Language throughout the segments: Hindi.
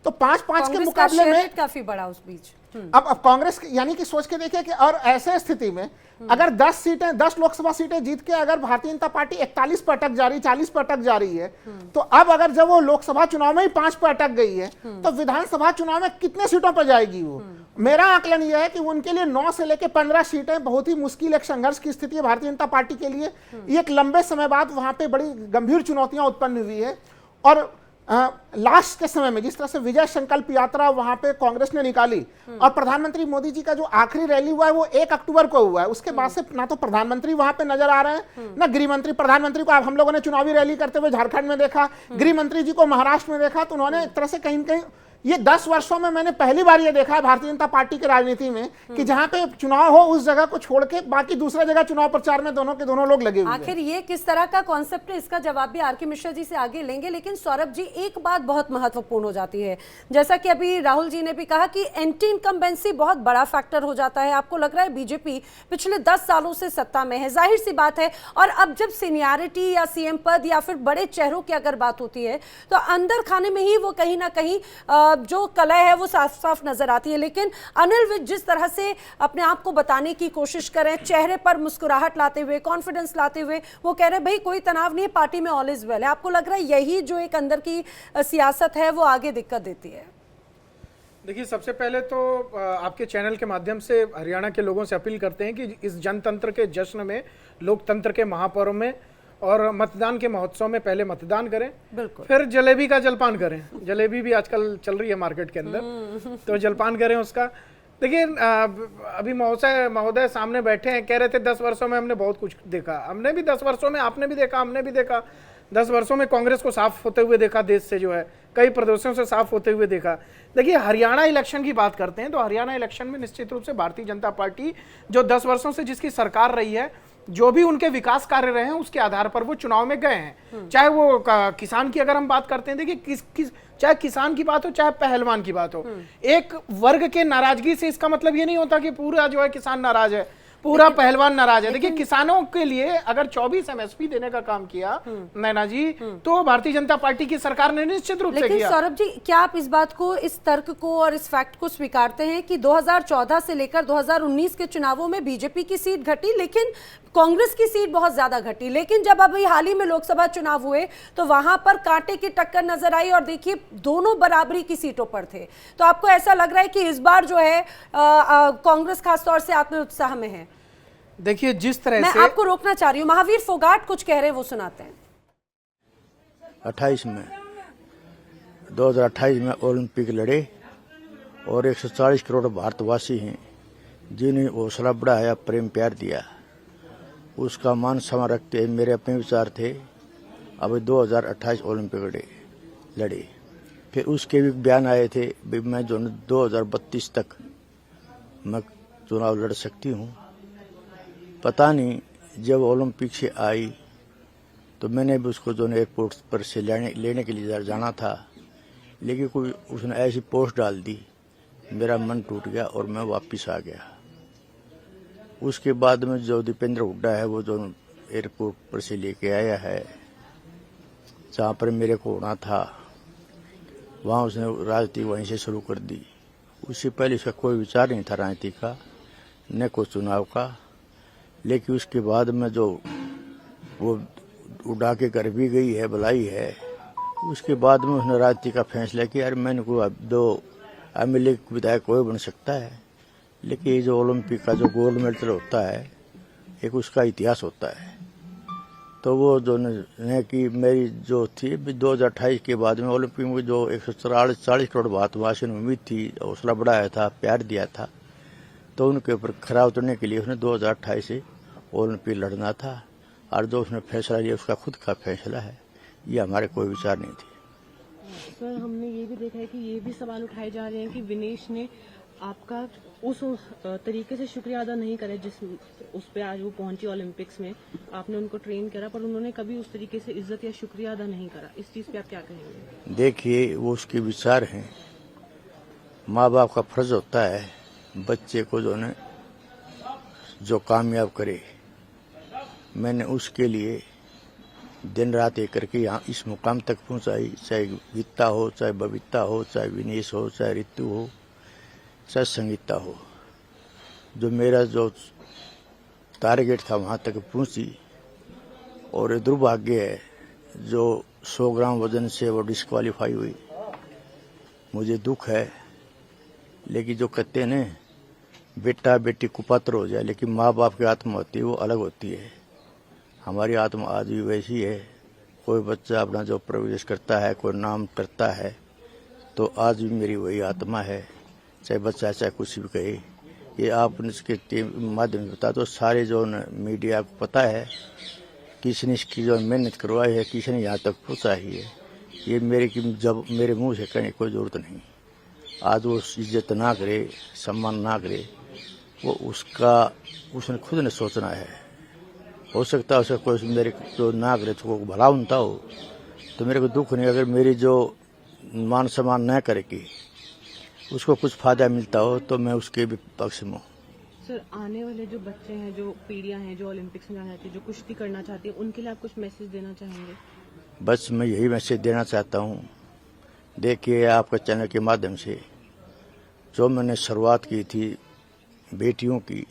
तो 5-5 के मुकाबले में काफी बड़ा उस बीच। अब कांग्रेस यानी कि सोच के देखिए कि और ऐसे स्थिति में अगर 10 लोकसभा सीटें जीत के अगर भारतीय जनता पार्टी 41 पर अटक जा रही, 40 पर अटक जा रही है, तो अब अगर जब वो लोकसभा चुनाव में ही 5 पर अटक गई है, तो विधानसभा चुनाव में कितने सीटों पर जाएगी वो? मेरा आकलन यह है कि उनके लिए 9 से लेकर 15 सीटें बहुत ही मुश्किल एक संघर्ष की स्थिति है भारतीय जनता पार्टी के लिए। एक लंबे समय बाद वहां पे बड़ी गंभीर चुनौतियां उत्पन्न हुई है। और लास्ट के समय में जिस तरह से विजय संकल्प यात्रा वहां पे कांग्रेस ने निकाली और प्रधानमंत्री मोदी जी का जो आखिरी रैली हुआ है वो 1 अक्टूबर को हुआ है, उसके बाद से ना तो प्रधानमंत्री वहां पे नजर आ रहे हैं, ना गृह मंत्री। प्रधानमंत्री को आप हम लोगों ने चुनावी रैली करते हुए झारखंड में देखा, गृह मंत्री जी को महाराष्ट्र में देखा, तो उन्होंने एक तरह से कहीं न कहीं ये 10 वर्षों में मैंने पहली बार ये देखा है भारतीय जनता पार्टी की राजनीति में कि जहां पे चुनाव हो उस जगह को छोड़ के बाकी दूसरा जगह चुनाव प्रचार में दोनों के दोनों लोग लगे हुए हैं। आखिर ये किस तरह का कॉन्सेप्ट है, इसका जवाब भी आर के मिश्रा जी से आगे लेंगे। लेकिन सौरभ जी, एक बात बहुत महत्वपूर्ण हो जाती है, जैसा कि अभी राहुल जी ने भी कहा कि एंटी इनकम्बेंसी बहुत बड़ा फैक्टर हो जाता है। आपको लग रहा है बीजेपी पिछले 10 सालों से सत्ता में है, जाहिर सी बात है, और अब जब सीनियरिटी या सीएम पद या फिर बड़े चेहरों की अगर बात होती है तो अंदर खाने में ही वो कहीं ना कहीं जो कला है वो साफ साफ नजर आती है। लेकिन अनिल विज जिस तरह से अपने आप को बताने की कोशिश करें, चेहरे पर मुस्कुराहट लाते हुए, कॉन्फिडेंस लाते हुए, वो कह रहे हैं भाई कोई तनाव नहीं है, पार्टी में ऑल इज वेल है। आपको लग रहा है यही जो एक अंदर की सियासत है वो आगे दिक्कत देती है? देखिए, सबसे पहले तो आपके चैनल के माध्यम से हरियाणा के लोगों से अपील करते हैं कि इस जनतंत्र के जश्न में, लोकतंत्र के महापर्व में और मतदान के महोत्सव में पहले मतदान करें, फिर जलेबी का जलपान करें। जलेबी भी आजकल चल रही है मार्केट के अंदर, तो जलपान करें उसका। देखिए, अभी महोदय सामने बैठे हैं, कह रहे थे 10 वर्षों में हमने बहुत कुछ देखा। हमने भी 10 वर्षों में, आपने भी देखा, हमने भी देखा। 10 वर्षों में कांग्रेस को साफ होते हुए देखा, देश से जो है कई प्रदेशों से साफ होते हुए देखा। देखिए, हरियाणा इलेक्शन की बात करते हैं तो हरियाणा इलेक्शन में निश्चित रूप से भारतीय जनता पार्टी जो 10 वर्षों से जिसकी सरकार रही है, जो भी उनके विकास कार्य रहे हैं उसके आधार पर वो चुनाव में गए हैं। चाहे वो किसान की अगर हम बात करते हैं, देखिए चाहे किसान की बात हो चाहे पहलवान की बात हो, एक वर्ग के नाराजगी से इसका मतलब ये नहीं होता कि पूरा जो है किसान नाराज है, पूरा पहलवान नाराज है। देखिए, किसानों के लिए अगर 24 एमएसपी देने का काम किया नैना जी, तो भारतीय जनता पार्टी की सरकार ने निश्चित रूप से किया। सौरभ जी, क्या आप इस बात को, इस तर्क को और इस फैक्ट को स्वीकारते हैं कि 2014 से लेकर 2019 के चुनावों में बीजेपी की सीट घटी लेकिन कांग्रेस की सीट बहुत ज्यादा घटी, लेकिन जब अभी हाल ही में लोकसभा चुनाव हुए तो वहां पर कांटे की टक्कर नजर आई और देखिए दोनों बराबरी की सीटों पर थे। तो आपको ऐसा लग रहा है कि इस बार जो है कांग्रेस खासतौर से आत्मोत्साह में है? देखिए, जिस तरह मैं से आपको रोकना चाह रही हूँ, महावीर फोगाट कुछ कह रहे हैं, वो सुनाते हैं। 2028 में ओलंपिक लड़े और 140 करोड़ भारतवासी हैं जिन्हें हौसला बढ़ाया, प्रेम प्यार दिया, उसका मान समा रखते हैं। मेरे अपने विचार थे। अभी 2028 ओलंपिक लड़े, फिर उसके भी बयान आए थे मैं जो 2032 तक मैं चुनाव लड़ सकती हूँ। पता नहीं, जब ओलंपिक से आई तो मैंने भी उसको जो एयरपोर्ट पर से लेने के लिए जाना था, लेकिन कोई उसने ऐसी पोस्ट डाल दी, मेरा मन टूट गया और मैं वापस आ गया। उसके बाद में जो दीपेंद्र हुड्डा है वो जो एयरपोर्ट पर से लेके आया है, जहाँ पर मेरे को होना था वहाँ उसने राजनीति वहीं से शुरू कर दी। उससे पहले उसका कोई विचार नहीं था राजनीति का, न कोई चुनाव का। लेकिन उसके बाद में जो वो उड़ा के घर भी गई है, बुलाई है, उसके बाद में उसने राजनीति का फैसला किया। अरे मैंने को अब 2 एमएलए विधायक कोई बन सकता है, लेकिन ये जो ओलंपिक का जो गोल्ड मेडल होता है, एक उसका इतिहास होता है। तो वो जो ने कि मेरी जो थी 2028 के बाद में ओलंपिक में जो 140 करोड़ भारतवासियों ने उम्मीद थी, हौसला बढ़ाया था, प्यार दिया था, तो उनके ऊपर खरा उतरने के लिए उसने 2028 से ओलंपिक लड़ना था। और जो उसने फैसला लिया उसका खुद का फैसला है, ये हमारे कोई विचार नहीं थे। सर, हमने ये भी देखा है कि ये भी सवाल उठाए जा रहे हैं कि विनेश ने आपका उस तरीके से शुक्रिया अदा नहीं करा जिस उस पे आज वो पहुंची ओलंपिक्स में। आपने उनको ट्रेन करा पर उन्होंने कभी उस तरीके से इज्जत या शुक्रिया अदा नहीं करा। इस चीज पे आप क्या कहेंगे? देखिए, वो उसके विचार हैं। माँ बाप का फर्ज होता है बच्चे को जो कामयाब करे। मैंने उसके लिए दिन रात एक करके यहाँ इस मुकाम तक पहुँचाई, चाहे गीता हो, चाहे बबीता हो, चाहे विनेश हो, चाहे ऋतु हो, चाहे संगीता हो। जो मेरा जो टारगेट था वहाँ तक पहुँची। और दुर्भाग्य है जो 100 ग्राम वजन से वो डिस्क्वालीफाई हुई। मुझे दुख है, लेकिन जो कहते हैं ना बेटा बेटी कुपात्र हो जाए, लेकिन माँ बाप की आत्मा होती है वो अलग होती है। हमारी आत्मा आज भी वैसी है। कोई बच्चा अपना जो प्रवेश करता है, कोई नाम करता है, तो आज भी मेरी वही आत्मा है, चाहे बच्चा चाहे कुछ भी कहे। ये आप इसके माध्यम से बता दो, सारे जो मीडिया को पता है किसने इसकी जो मेहनत करवाई है, किसने यहाँ तक पहुँचा ही है। ये जब मेरे मुंह से कहने की कोई ज़रूरत नहीं। आज वो इज्जत ना करे, सम्मान ना करे, वो उसने खुद ने सोचना है। हो सकता है उसका कोई मेरे जो ना करे तो भला उनता हो, तो मेरे को दुख नहीं। अगर मेरी जो मान सम्मान न करेगी, उसको कुछ फायदा मिलता हो, तो मैं उसके भी पक्ष में हूँ। सर, आने वाले जो बच्चे हैं, जो पीढ़ियां हैं, जो ओलंपिक्स में जाना चाहती है, जो कुश्ती करना चाहती है, उनके लिए आप कुछ मैसेज देना चाहेंगे? बस मैं यही मैसेज देना चाहता हूँ। देखिए, आपका चैनल के माध्यम से जो मैंने शुरुआत की थी बेटियों की,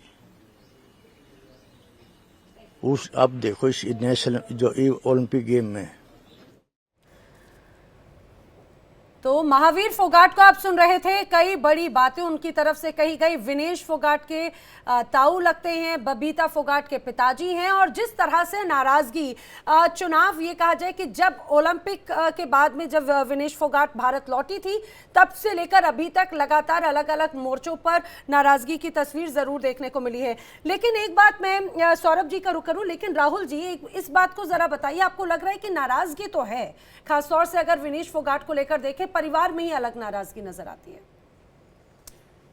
अब देखो इस नेशनल जो ओलंपिक गेम में। तो महावीर फोगाट को आप सुन रहे थे। कई बड़ी बातें उनकी तरफ से कही गई। विनेश फोगाट के ताऊ लगते हैं, बबीता फोगाट के पिताजी हैं, और जिस तरह से नाराजगी चुनाव, ये कहा जाए कि जब ओलंपिक के बाद में जब विनेश फोगाट भारत लौटी थी, तब से लेकर अभी तक लगातार अलग अलग मोर्चों पर नाराजगी की तस्वीर जरूर देखने को मिली है। लेकिन एक बात मैं सौरभ जी का रुख करूं, लेकिन राहुल जी इस बात को जरा बताइए, आपको लग रहा है कि नाराजगी तो है, खासतौर से अगर विनेश फोगाट को लेकर देखें, परिवार में ही अलग नाराजगी नजर आती है?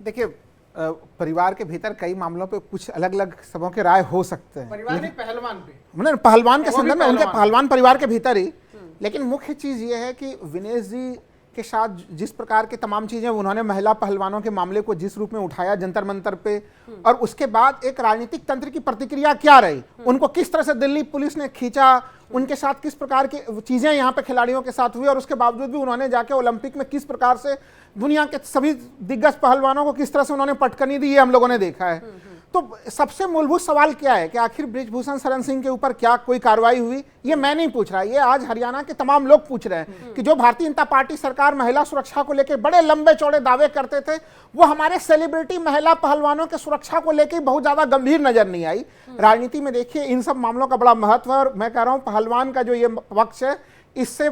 देखिए, परिवार के भीतर कई मामलों पे कुछ अलग अलग सबों के राय हो सकते हैं। परिवार नहीं, पहलवान पे, मैंने पहलवान के वो भी संदर्भ में उनके पहलवान। पहलवान परिवार के भीतर ही। लेकिन मुख्य चीज ये है कि विनेश जी के साथ जिस प्रकार के तमाम चीजें उन्होंने महिला पहलवानों के मामले को जिस रूप में उठाया जंतर मंतर पे, और उसके बाद एक राजनीतिक तंत्र की प्रतिक्रिया क्या रही, उनको किस तरह से दिल्ली पुलिस ने खींचा, उनके साथ किस प्रकार की चीजें यहाँ पे खिलाड़ियों के साथ हुई, और उसके बावजूद भी उन्होंने जाके ओलंपिक में किस प्रकार से दुनिया के सभी दिग्गज पहलवानों को किस तरह से उन्होंने पटकनी दी, ये हम लोगों ने देखा है। तो सबसे मूलभूत सवाल क्या है कि आखिर बृजभूषण शरण सिंह के ऊपर क्या कोई कार्रवाई हुई? ये मैं नहीं पूछ रहा, ये आज हरियाणा के तमाम लोग पूछ रहे हैं कि जो भारतीय जनता पार्टी सरकार महिला सुरक्षा को लेकर बड़े लंबे चौड़े दावे करते थे, वो हमारे सेलिब्रिटी महिला पहलवानों के सुरक्षा को लेकर बहुत ज्यादा गंभीर नजर नहीं आई। राजनीति में देखिए इन सब मामलों का बड़ा महत्व है, और मैं कह रहा हूं पहलवान का जो ये पक्ष है, इससे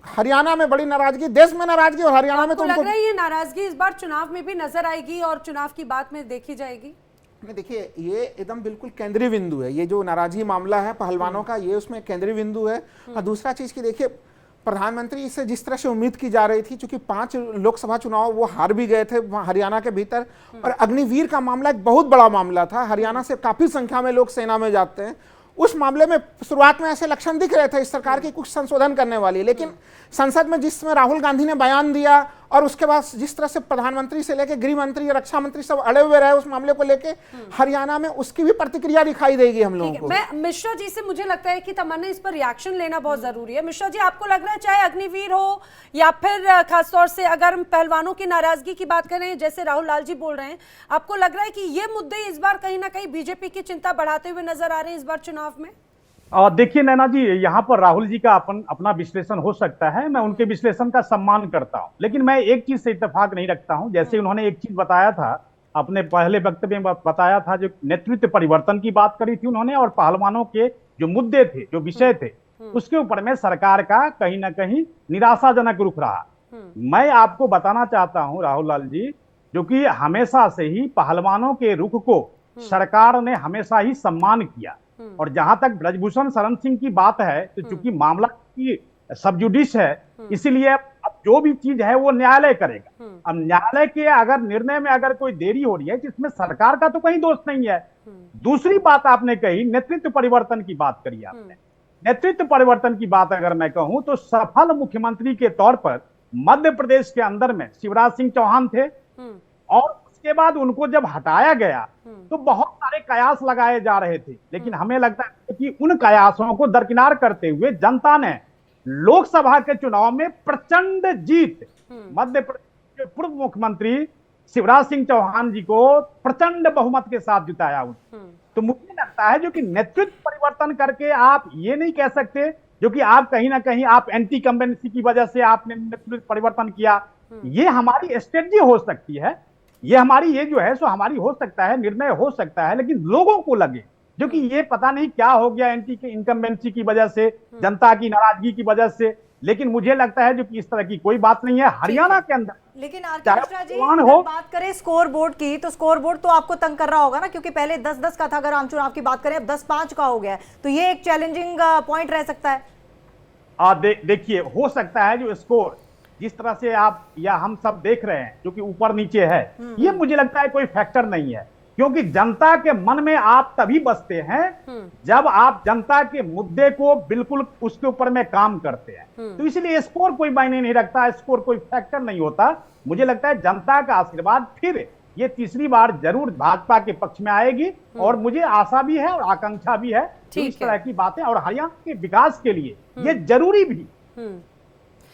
हरियाणा में बड़ी नाराजगी, देश में नाराजगी, और हरियाणा में तो लग रहा है ये नाराजगी इस बार चुनाव में भी नजर आएगी और चुनाव की बात में देखी जाएगी। देखिए, ये एकदम बिल्कुल केंद्रीय बिंदु है, ये जो नाराजगी मामला है पहलवानों का, ये उसमें केंद्रीय बिंदु है। और दूसरा चीज की देखिए, प्रधानमंत्री से जिस तरह से उम्मीद की जा रही थी, चूंकि 5 लोकसभा चुनाव वो हार भी गए थे हरियाणा के भीतर, और अग्निवीर का मामला एक बहुत बड़ा मामला था। हरियाणा से काफी संख्या में लोग सेना में जाते हैं। उस मामले में शुरुआत में ऐसे लक्षण दिख रहे थे इस सरकार की कुछ संशोधन करने वाली, लेकिन संसद में जिसमें राहुल गांधी ने बयान दिया, और उसके बाद जिस तरह से प्रधानमंत्री से लेकर गृह मंत्री, रक्षा मंत्री सब अड़े हुए रहे उस मामले को लेकर, हरियाणा में उसकी भी प्रतिक्रिया दिखाई देगी हम लोगों को। मैं मिश्रा जी से, मुझे लगता है कि तमन्ना इस पर रिएक्शन लेना बहुत जरूरी है। मिश्रा जी, आपको लग रहा है चाहे अग्निवीर हो या फिर खासतौर से अगर हम पहलवानों की नाराजगी की बात करें, जैसे राहुल लाल जी बोल रहे हैं, आपको लग रहा है कि ये मुद्दे इस बार कहीं ना कहीं बीजेपी की चिंता बढ़ाते हुए नजर आ रहे हैं इस बार चुनाव में? देखिए नैना जी, यहाँ पर राहुल जी का अपना विश्लेषण हो सकता है, मैं उनके विश्लेषण का सम्मान करता हूँ, लेकिन मैं एक चीज से इत्तेफाक नहीं रखता हूँ। जैसे उन्होंने एक चीज बताया था, अपने पहले वक्तव्य में बताया था, जो नेतृत्व परिवर्तन की बात करी थी उन्होंने, और पहलवानों के जो मुद्दे थे, जो विषय थे, उसके ऊपर में सरकार का कहीं ना कहीं निराशाजनक रुख रहा। मैं आपको बताना चाहता हूँ राहुल लाल जी, जो कि हमेशा से ही पहलवानों के रुख को सरकार ने हमेशा ही सम्मान किया। और जहां तक ब्रजभूषण शरण सिंह की बात है, तो चूंकि मामला की सबजुडिस है, इसीलिए अब जो भी चीज है वो न्यायालय करेगा। अब न्यायालय के अगर निर्णय में अगर कोई देरी हो रही है, जिसमें सरकार का तो कहीं दोष नहीं है। दूसरी बात आपने कही, नेतृत्व परिवर्तन की बात करी आपने। नेतृत्व परिवर्तन की बात अगर मैं कहूं, तो सफल मुख्यमंत्री के तौर पर मध्य प्रदेश के अंदर में शिवराज सिंह चौहान थे, और उसके बाद उनको जब हटाया गया तो बहुत सारे कयास लगाए जा रहे थे, लेकिन हमें लगता है कि उन कयासों को दरकिनार करते हुए जनता ने लोकसभा के चुनाव में प्रचंड जीत मध्य प्रदेश के पूर्व मुख्यमंत्री शिवराज सिंह चौहान जी को प्रचंड बहुमत के साथ जिताया। तो मुझे लगता है जो कि नेतृत्व परिवर्तन करके आप ये नहीं कह सकते जो कि आप कहीं ना कहीं आप एंटी कंबेंसी की वजह से आपने नेतृत्व परिवर्तन किया। ये हमारी स्ट्रेटजी हो सकती है, ये हमारी ये जो है सो हमारी हो सकता है, निर्णय हो सकता है, लेकिन लोगों को लगे जो कि ये पता नहीं क्या हो गया एंटी इनकम्बेंसी की वजह से, जनता की नाराजगी की वजह से, लेकिन मुझे लगता है जो कि इस तरह की कोई बात नहीं है। हरियाणा के अंदर लेकिन आर.के. मिश्रा जी हो अगर बात करें स्कोर बोर्ड की, तो स्कोर बोर्ड तो आपको तंग कर रहा होगा ना, क्योंकि पहले 10-10 का था, अगर आम चुनाव की बात करें अब 10-5 का हो गया है, तो ये एक चैलेंजिंग पॉइंट रह सकता है। देखिए हो सकता है जो स्कोर जिस तरह से आप या हम सब देख रहे हैं जो कि ऊपर नीचे है, ये मुझे लगता है कोई फैक्टर नहीं है, क्योंकि जनता के मन में आप तभी बसते हैं जब आप जनता के मुद्दे को बिल्कुल उसके ऊपर में काम करते हैं। तो इसलिए स्कोर कोई मायने नहीं रखता, स्कोर कोई फैक्टर नहीं होता। मुझे लगता है जनता का आशीर्वाद फिर ये तीसरी बार जरूर भाजपा के पक्ष में आएगी, और मुझे आशा भी है और आकांक्षा भी है इस तरह की बातें, और हरियाणा के विकास के लिए ये जरूरी भी